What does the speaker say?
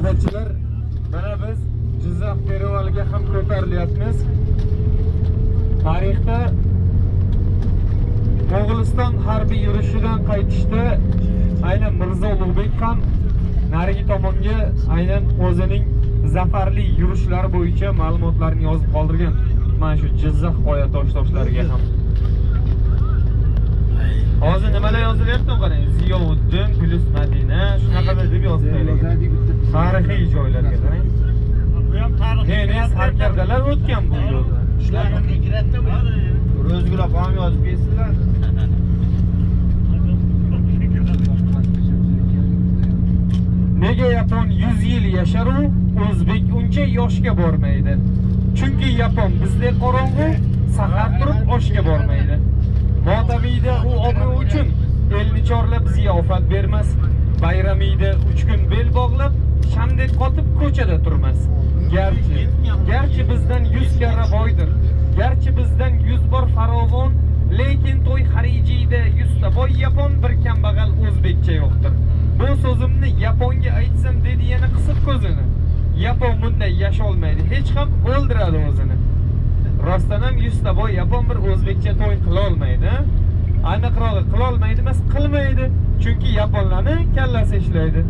muhabbatchilar, mana biz Jizzax perevaliga ham ko'tarilyapmiz. Tarixda Mo'g'uliston harbiy yurushidan qaytishda aynan Mirzo Ulug'bek ham narigi tomonga aynan o'zining zafarli yurishlari bo'yicha ma'lumotlarni yozib qoldirgan. Mana shu Jizzax qoya toshlariga ham. Hozir nimalar yozilyapti qarang, Ziyovuddin plus Madina shunaqa deb yozilgan. Tarixiy joylarga qarang. Bu ham tarixiy. Ne sarkardalar o'tgan bu yo'lda. Shularga kiratdi bu. O'zgilab ham yozib bersizlar. Nega Yapon 100 yil yasharu O'zbek uncha yoshga bormaydi? Chunki Yapon bizdek qorong'u, sahar turib oshga bormaydi. Motamiyda u obro' uchun elni chorlab ziyofat bermas. Bayramiyda 3 kun bel bog'lab, shamdek qotib ko'chada turmas. Garchi bizdan 100 karra boydir. Garchi bizdan 100 bor farovon, lekin to'y Harijiyda 100 ta boy Yapon, bir kambag'al o'zbekcha yo'qdir. Bu so'zimni Yaponga aytsam dedi yana qisib ko'zini. Yapon bunday yasholmaydi, hech ham o'ldiradi o'zini. Rostdan ham 100 ta boy Yapon bir o'zbekcha to'y qila olmaydi. Aniqrog'i qila olmaydi emas, qilmaydi. Chunki Yaponlarning kallasi ishlaydi.